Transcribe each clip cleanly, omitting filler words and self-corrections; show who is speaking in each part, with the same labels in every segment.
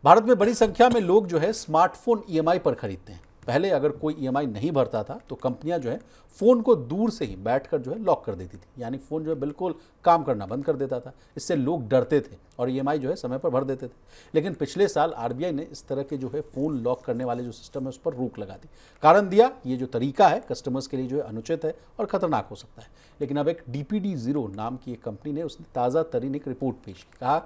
Speaker 1: भारत में बड़ी संख्या में लोग जो है स्मार्टफोन ईएमआई पर खरीदते हैं। पहले अगर कोई ईएमआई नहीं भरता था तो कंपनियां जो है फ़ोन को दूर से ही बैठकर जो है लॉक कर देती थी, यानी फ़ोन जो है बिल्कुल काम करना बंद कर देता था। इससे लोग डरते थे और ईएमआई जो है समय पर भर देते थे। लेकिन पिछले साल आरबीआई ने इस तरह के जो है फ़ोन लॉक करने वाले जो सिस्टम है उस पर रोक लगा दी। कारण दिया, ये जो तरीका है कस्टमर्स के लिए जो है अनुचित है और ख़तरनाक हो सकता है। लेकिन अब एक DPD Zero नाम की एक कंपनी ने उसने ताज़ा तरीन एक रिपोर्ट पेश की, कहा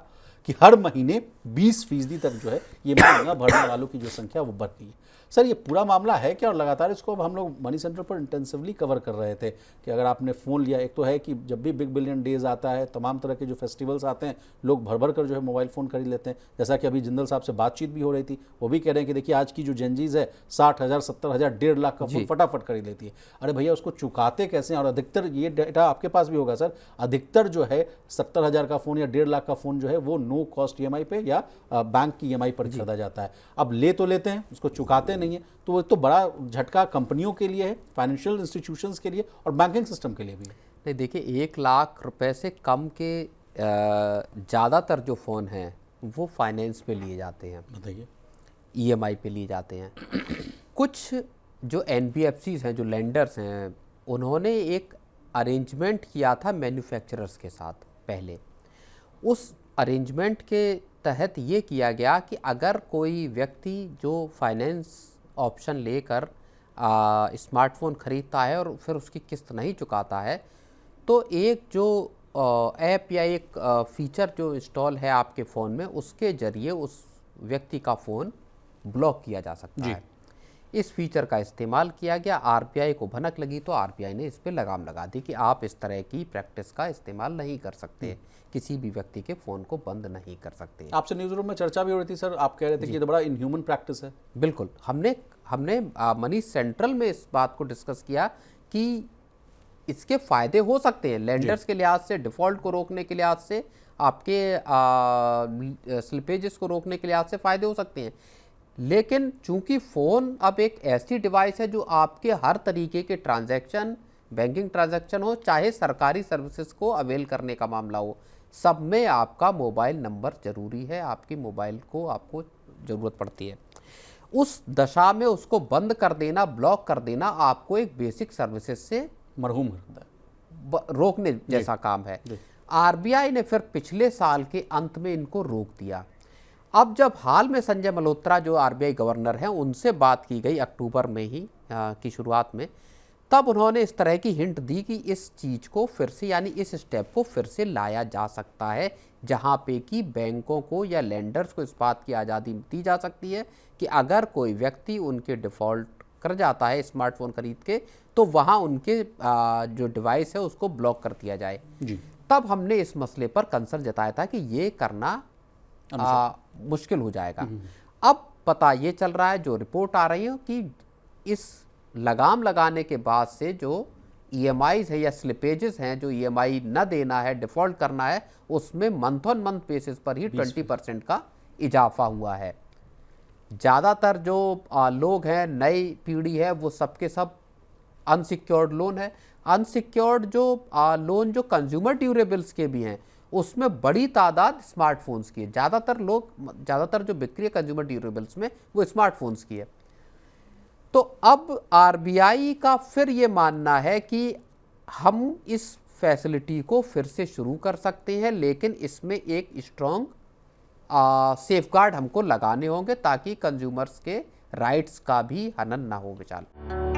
Speaker 1: कि हर महीने 20% तक जो है ये न भरने वालों की जो संख्या वो बढ़ गई है। सर, ये पूरा मामला है क्या? और लगातार इसको अब हम लोग मनी सेंटर पर इंटेंसिवली कवर कर रहे थे कि अगर आपने फ़ोन लिया, एक तो है कि जब भी बिग बिलियन डेज आता है, तमाम तरह के जो फेस्टिवल्स आते हैं, लोग भर भर कर जो है मोबाइल फ़ोन खरीद लेते हैं। जैसा कि अभी जिंदल साहब से बातचीत भी हो रही थी, वो भी कह रहे हैं कि देखिए आज की जो जेनजीज है 60,000 70,000 1.5 लाख का फ़ोन फटाफट खरीद लेती है। अरे भैया, उसको चुकाते कैसे हैं? और अधिकतर, ये डेटा आपके पास भी होगा सर, अधिकतर जो है 70,000 का फ़ोन या 1.5 लाख का फ़ोन जो है वो नो कॉस्ट ईएमआई पे या बैंक की ईएमआई पर खरीदा जाता है। अब ले तो लेते हैं, उसको चुकाते नहीं है, तो वो तो बड़ा झटका कंपनियों के लिए है, फाइनेंशियल इंस्टीट्यूशंस के लिए और बैंकिंग सिस्टम के लिए भी है।
Speaker 2: नहीं, देखिए 1 लाख रुपए से कम के ज़्यादातर जो फ़ोन हैं वो फाइनेंस पे लिए जाते हैं,
Speaker 1: बताइए,
Speaker 2: ईएमआई पे लिए जाते हैं। कुछ जो एनबीएफसीज हैं, जो लेंडर्स हैं, उन्होंने एक अरेंजमेंट किया था मैन्युफैक्चरर्स के साथ पहले। उस अरेंजमेंट के तहत ये किया गया कि अगर कोई व्यक्ति जो फाइनेंस ऑप्शन लेकर स्मार्टफोन खरीदता है और फिर उसकी किस्त नहीं चुकाता है, तो एक जो ऐप या एक फीचर जो इंस्टॉल है आपके फ़ोन में, उसके ज़रिए उस व्यक्ति का फ़ोन ब्लॉक किया जा सकता है। इस फीचर का इस्तेमाल किया गया, आरबीआई को भनक लगी तो आरबीआई ने इस पे लगाम लगा दी कि आप इस तरह की प्रैक्टिस का इस्तेमाल नहीं कर सकते, किसी भी व्यक्ति के फ़ोन को बंद नहीं कर सकते।
Speaker 1: आपसे न्यूज़ रूम में चर्चा भी हो रही थी सर, आप कह रहे थे कि ये तो बड़ा इनह्यूमन प्रैक्टिस है।
Speaker 2: बिल्कुल, हमने मनी सेंट्रल में इस बात को डिस्कस किया कि इसके फ़ायदे हो सकते हैं लेंडर्स के लिहाज से, डिफ़ॉल्ट को रोकने के लिहाज से, आपके स्लिपेजेस को रोकने के लिहाज से फ़ायदे हो सकते हैं। लेकिन चूंकि फ़ोन अब एक ऐसी डिवाइस है जो आपके हर तरीके के ट्रांजैक्शन, बैंकिंग ट्रांजैक्शन हो, चाहे सरकारी सर्विसेज को अवेल करने का मामला हो, सब में आपका मोबाइल नंबर ज़रूरी है, आपकी मोबाइल को आपको ज़रूरत पड़ती है। उस दशा में उसको बंद कर देना, ब्लॉक कर देना, आपको एक बेसिक सर्विसेज से
Speaker 1: मरहूम करता है,
Speaker 2: रोकने जैसा काम है। आरबीआई ने फिर पिछले साल के अंत में इनको रोक दिया। अब जब हाल में संजय मल्होत्रा जो आरबीआई गवर्नर हैं, उनसे बात की गई अक्टूबर में ही की शुरुआत में, तब उन्होंने इस तरह की हिंट दी कि इस चीज़ को फिर से, यानी इस स्टेप को फिर से लाया जा सकता है, जहां पे कि बैंकों को या लेंडर्स को इस बात की आज़ादी दी जा सकती है कि अगर कोई व्यक्ति उनके डिफ़ॉल्ट कर जाता है स्मार्टफोन खरीद के, तो वहाँ उनके जो डिवाइस है उसको ब्लॉक कर दिया जाए। तब हमने इस मसले पर कंसर्न जताया था कि ये करना मुश्किल हो जाएगा। अब पता ये चल रहा है, जो रिपोर्ट आ रही है, कि इस लगाम लगाने के बाद से जो ईएमआईज है या स्लिपेजेस हैं, जो ईएमआई न देना है, डिफ़ॉल्ट करना है, उसमें मंथ ऑन मंथ बेसिस पर ही 20% का इजाफा हुआ है। ज़्यादातर जो लोग हैं, नई पीढ़ी है, वो सबके सब अनसिक्योर्ड लोन है। अनसिक्योर्ड जो लोन जो कंज्यूमर ड्यूरेबल्स के भी हैं, उसमें बड़ी तादाद स्मार्टफोन्स की है। ज़्यादातर जो बिक्री है कंज्यूमर ड्यूरेबल्स में, वो स्मार्टफोन्स की है। तो अब आरबीआई का फिर ये मानना है कि हम इस फैसिलिटी को फिर से शुरू कर सकते हैं, लेकिन इसमें एक स्ट्रॉन्ग सेफगार्ड हमको लगाने होंगे ताकि कंज्यूमर्स के राइट्स का भी हनन ना हो। विशाल।